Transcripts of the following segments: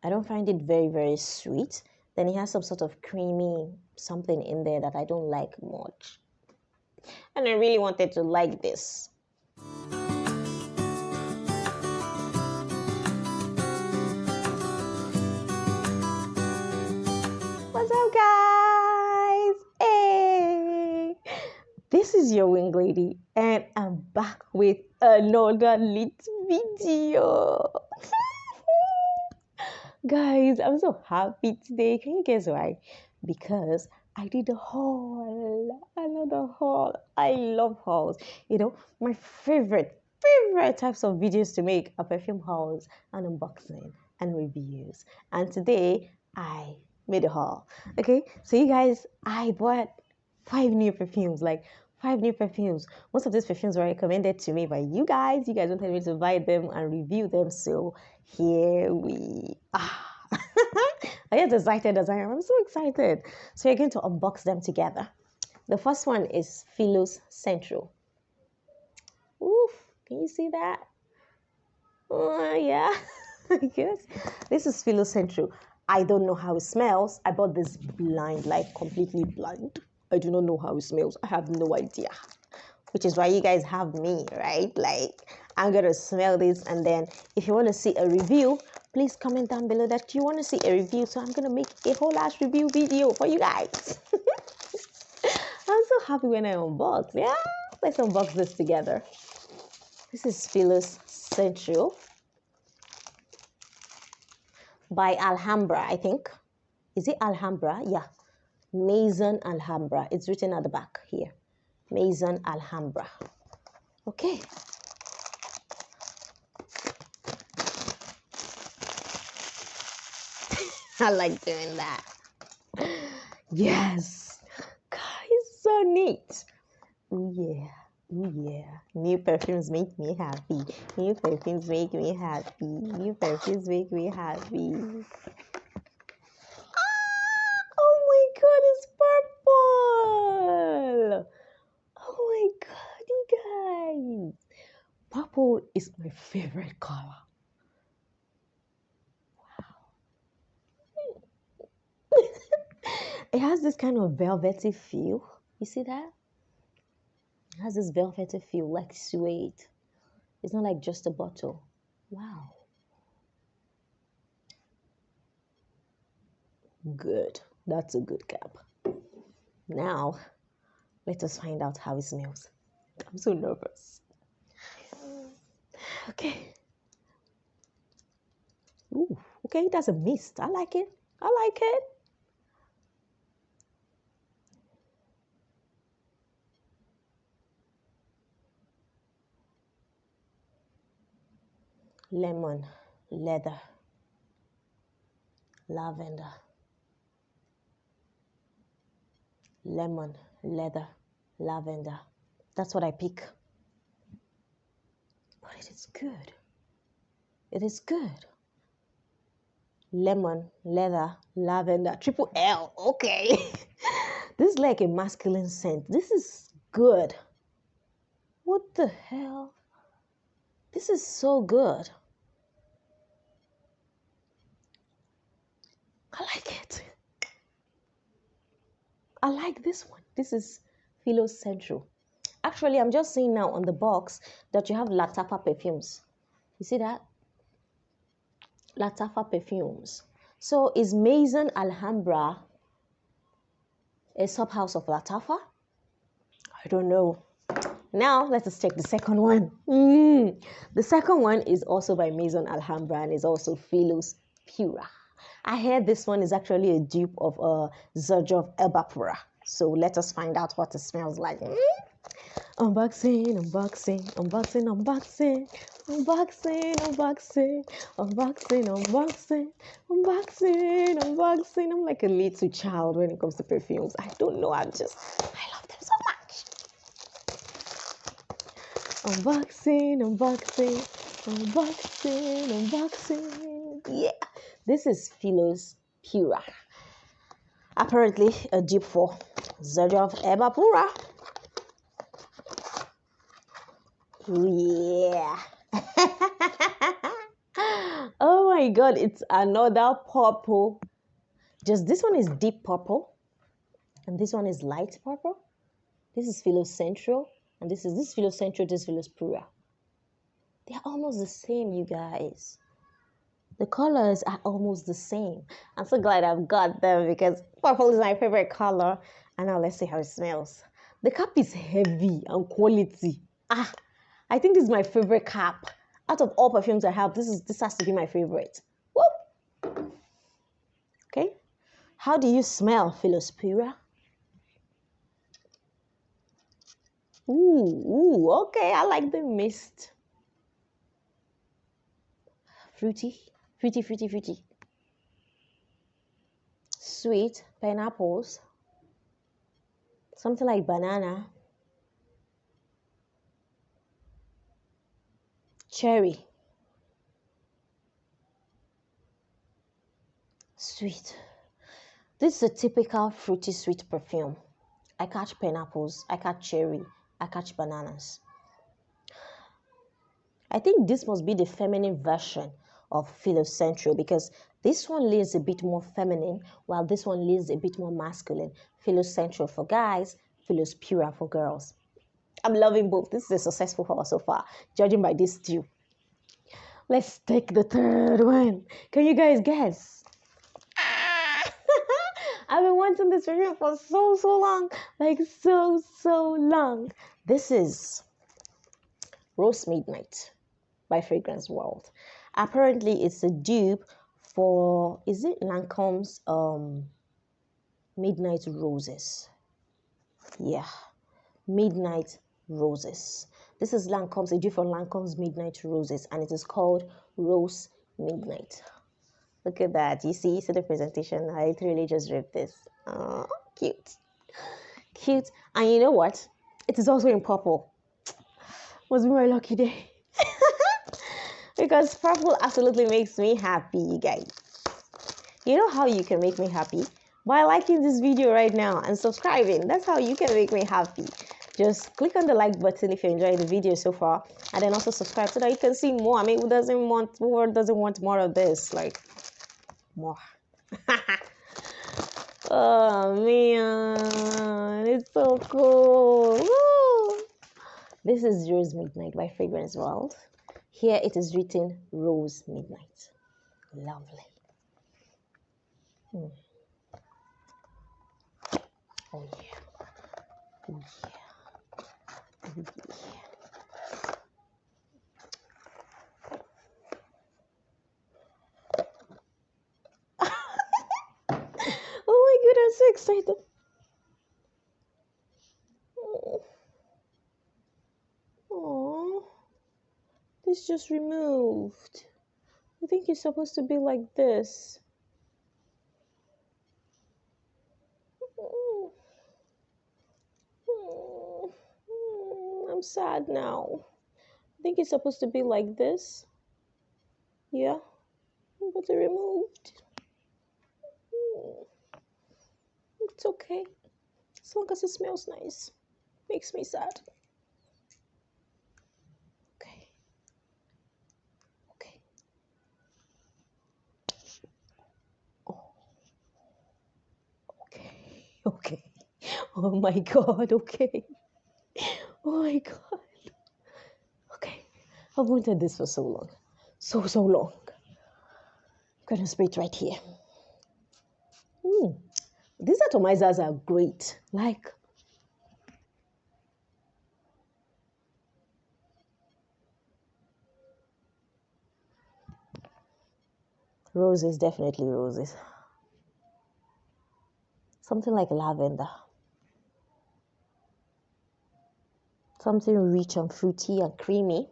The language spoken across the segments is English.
I don't find it very, very sweet. Then it has some sort of creamy something in there that I don't like much. And I really wanted to like this. What's up, guys? Hey! This is your wing lady, and I'm back with another lit video. Guys, I'm so happy today. Can you guess why? Because I did a haul, another haul. I love hauls. You know, my favorite types of videos to make are perfume hauls and unboxing and reviews. And today I made a haul. Okay, so you guys, I bought 5 new perfumes, like 5 new perfumes. Most of these perfumes were recommended to me by you guys. You guys wanted me to buy them and review them, so here we are. I get excited as I am. I'm so excited. So we're going to unbox them together. The first one is Philos Centro. Oof, can you see that? Oh, yeah. Yes. This is Philos Centro. I don't know how it smells. I bought this blind, like completely blind. I do not know how it smells. I have no idea. Which is why you guys have me, right? Like, I'm going to smell this, and then if you want to see a review, please comment down below that you want to see a review. So I'm going to make a whole ass review video for you guys. I'm so happy when I unbox. Yeah, let's unbox this together. This is Philos Centro by Alhambra, I think. Is it Alhambra? Yeah. Maison Alhambra. It's written at the back here. Maison Alhambra. Okay. I like doing that. Yes. Guys, so neat. Oh yeah. Oh yeah. New perfumes make me happy. New perfumes make me happy. New perfumes make me happy. Oh my god, it's purple. Oh my god, you guys. Purple is my favorite color. It has this kind of velvety feel. You see that? It has this velvety feel, like suede. It's not like just a bottle. Wow. Good. That's a good cap. Now, let us find out how it smells. I'm so nervous. Okay. Ooh, okay, that's a mist. I like it. I like it. Lemon, leather, lavender. Lemon, leather, lavender. That's what I pick. But it is good. It is good. Lemon, leather, lavender, triple L. Okay. This is like a masculine scent. This is good. What the hell? This is so good. I like it. I like this one. This is Philos Centro. Actually, I'm just seeing now on the box that you have Lataffa Perfumes. You see that? Lataffa Perfumes. So is Maison Alhambra a sub-house of Lataffa? I don't know. Now, let us take the second one. The second one is also by Maison Alhambra and is also Philos Pura. I heard this one is actually a dupe of Escada Pura. So let us find out what it smells like. Unboxing, unboxing, unboxing, unboxing, unboxing, unboxing, unboxing, unboxing, unboxing, unboxing. I'm like a little child when it comes to perfumes. I don't know. I love them so much. Unboxing, unboxing, unboxing, unboxing. Yeah. This is Philos Pura. Apparently a dupe for Escada Pura. Yeah. Oh my God, it's another purple. Just this one is deep purple, and this one is light purple. This is Philos Centro, and this Philos Centro, this Philos Pura. They're almost the same, you guys. The colors are almost the same. I'm so glad I've got them because purple is my favorite color. And now let's see how it smells. The cap is heavy and quality. I think this is my favorite cap. Out of all perfumes I have, this has to be my favorite. Woo! Okay. How do you smell, Philos Pura? Ooh, okay. I like the mist. Fruity. Sweet, pineapples, something like banana, cherry, sweet. This is a typical fruity sweet perfume. I catch pineapples, I catch cherry, I catch bananas. I think this must be the feminine version of Philos Centro because this one leans a bit more feminine while this one leans a bit more masculine. Philos Centro for guys, Philos Pura for girls. I'm loving both. This is a successful haul so far, judging by these two. Let's take the third one. Can you guys guess? I've been wanting this review for so long. Like so long. This is Rose Midnight by Fragrance World. Apparently, it's a dupe for, is it Lancome's Midnight Roses? Yeah, Midnight Roses. This is Lancome's, a dupe for Lancome's Midnight Roses, and it is called Rose Midnight. Look at that. You see the presentation. I literally just ripped this. Oh, cute. Cute. And you know what? It is also in purple. Must be my lucky day. Because purple absolutely makes me happy, you guys. You know how you can make me happy? By liking this video right now and subscribing. That's how you can make me happy. Just click on the like button if you're enjoying the video so far. And then also subscribe so that you can see more. I mean, who doesn't want more of this? Like, more. Oh, man. It's so cool. Woo! This is Rose Midnight by Fragrance World. Here it is written Rose Midnight. Lovely. Oh yeah. Oh yeah. Oh yeah. Oh my god, I'm so excited. Oh, this just removed. I think it's supposed to be like this. I'm sad now. I think it's supposed to be like this. Yeah, but it removed. It's okay. As long as it smells nice. Makes me sad. Okay. Okay. Oh. Okay. Okay. Oh my god, okay. Oh my god. Okay. I've wanted this for so long. So long. I'm gonna spray it right here. These atomizers are great. Like, roses, definitely roses. Something like lavender. Something rich and fruity and creamy.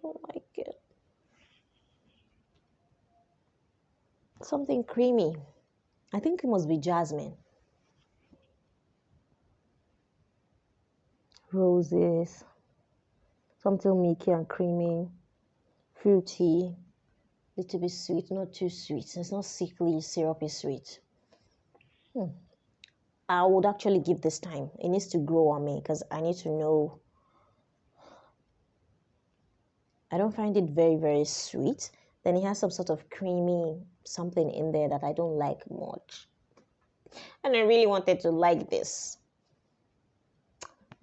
Oh my god. Something creamy. I think it must be jasmine. Roses. Something milky and creamy. Fruity. Little bit sweet, not too sweet. It's not sickly, syrupy sweet. I would actually give this time. It needs to grow on me because I need to know I don't find it very, very sweet. Then it has some sort of creamy something in there that I don't like much. And I really wanted to like this.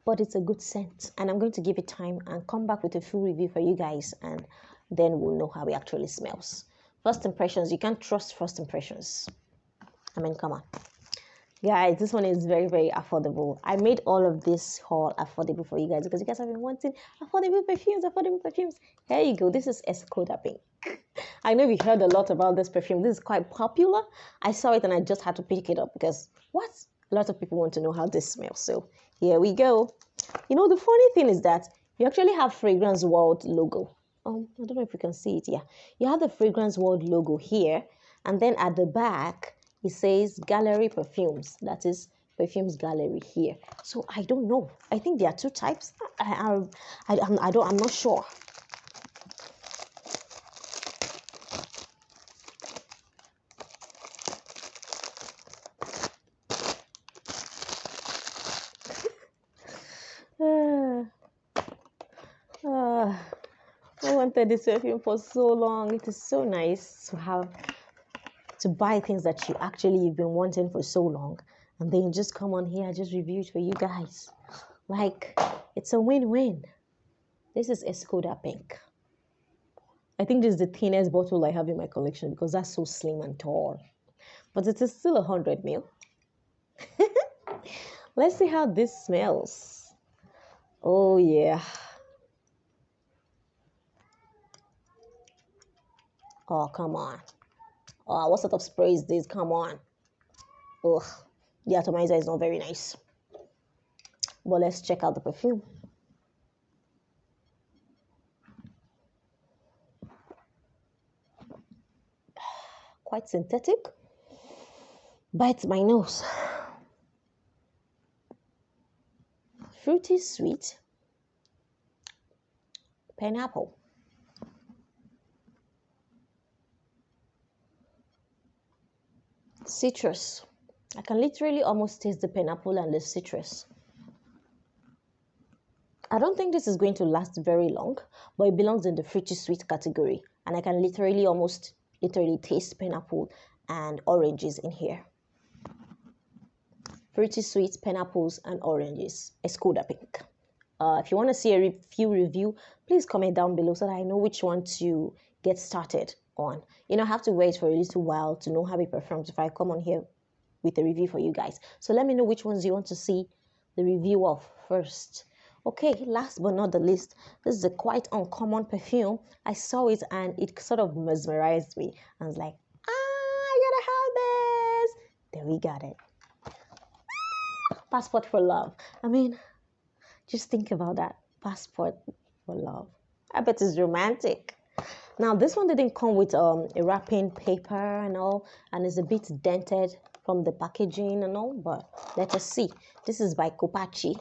But it's a good scent. And I'm going to give it time and come back with a full review for you guys. And then we'll know how it actually smells. First impressions, you can't trust first impressions. I mean, come on. Guys, this one is very, very affordable. I made all of this haul affordable for you guys because you guys have been wanting affordable perfumes, affordable perfumes. Here you go. This is Escada Pink. I know we heard a lot about this perfume. This is quite popular. I saw it and I just had to pick it up because what? A lot of people want to know how this smells. So here we go. You know, the funny thing is that you actually have Fragrance World logo. I don't know if you can see it. Yeah, you have the Fragrance World logo here, and then at the back it says Gallery Perfumes. That is Perfumes Gallery here. So I don't know. I think there are two types. I'm not sure. I wanted this perfume for so long. It is so nice to buy things that you actually have been wanting for so long, and then you just come on here, I just review it for you guys. Like, it's a win-win. This is Eskoda Pink. I think this is the thinnest bottle I have in my collection because that's so slim and tall. But it is still 100 ml. Let's see how this smells. Oh yeah. Oh, come on. Oh, what sort of spray is this? Come on. Ugh. The atomizer is not very nice. But let's check out the perfume. Quite synthetic. Bites my nose. Fruity sweet. Pineapple. Citrus. I can literally almost taste the pineapple and the citrus. I don't think this is going to last very long, but it belongs in the fruity sweet category. And I can literally taste pineapple and oranges in here. Fruity sweet, pineapples, and oranges. Escada Pink. If you want to see a few review, please comment down below so that I know which one to get started on. You know, I have to wait for a little while to know how it performs if I come on here with a review for you guys. So let me know which ones you want to see the review of first. Okay, last but not the least, this is a quite uncommon perfume. I saw it and it sort of mesmerized me. I was like, I gotta have this. There we got it. Passport for Love. I mean, just think about that. Passport for Love. I bet it's romantic. Now, this one didn't come with a wrapping paper and all, and it's a bit dented from the packaging and all, but let us see. This is by Kopachi,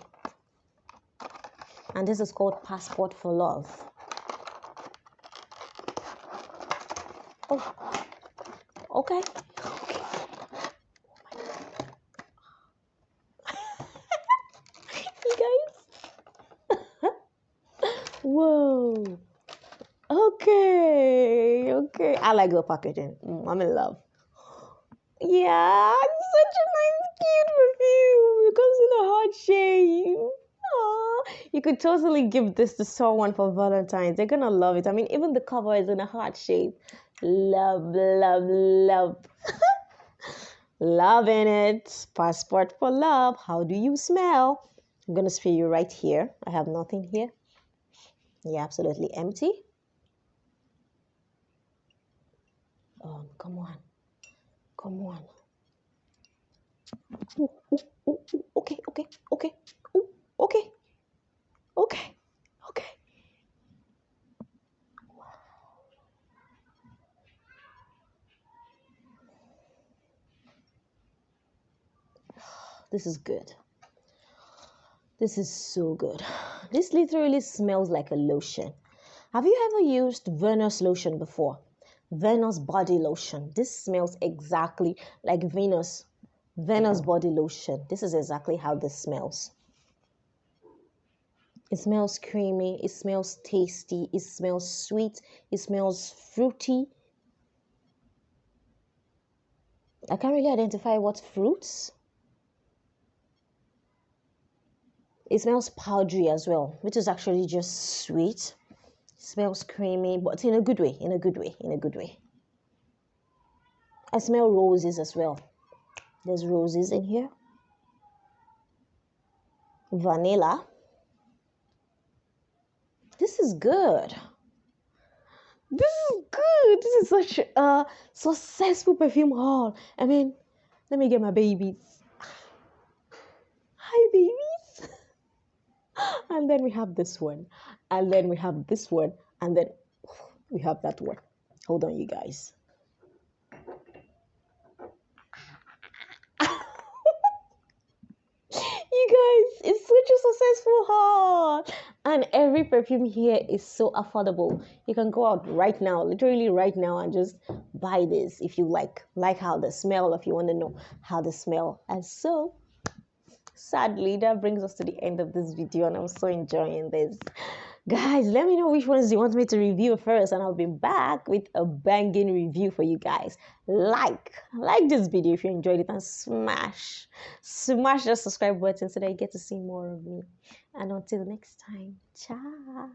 and this is called Passport for Love. Oh, okay. Whoa. Okay. I like the packaging. I'm in love. Yeah, it's such a nice, cute perfume. It comes in a heart shape. Aww. You could totally give this to someone for Valentine's. They're gonna love it. I mean, even the cover is in a heart shape. Love, love, love. Loving it. Passport for Love. How do you smell? I'm gonna spray you right here. I have nothing here. Yeah, absolutely empty. Come on. Ooh, okay. Ooh, okay. This is good. This is so good. This literally smells like a lotion. Have you ever used Venus lotion before? Venus body lotion. This smells exactly like Venus body lotion. This is exactly how this smells. It smells creamy, it smells tasty, it smells sweet, it smells fruity. I can't really identify what fruits. It smells powdery as well, which is actually just sweet. It smells creamy, but in a good way, in a good way, in a good way. I smell roses as well. There's roses in here. Vanilla. This is good. This is good. This is such a successful perfume haul. I mean, let me get my babies. Hi, babies. And then we have this one. And then we have this one. And then we have that one. Hold on, you guys. You guys, it's such a successful haul. And every perfume here is so affordable. You can go out right now, literally right now, and just buy this if you like how they smell, if you want to know how they smell. And so sadly, that brings us to the end of this video, and I'm so enjoying this. Guys, let me know which ones you want me to review first, and I'll be back with a banging review for you guys. Like this video if you enjoyed it, and smash the subscribe button so that you get to see more of me. And until next time, ciao.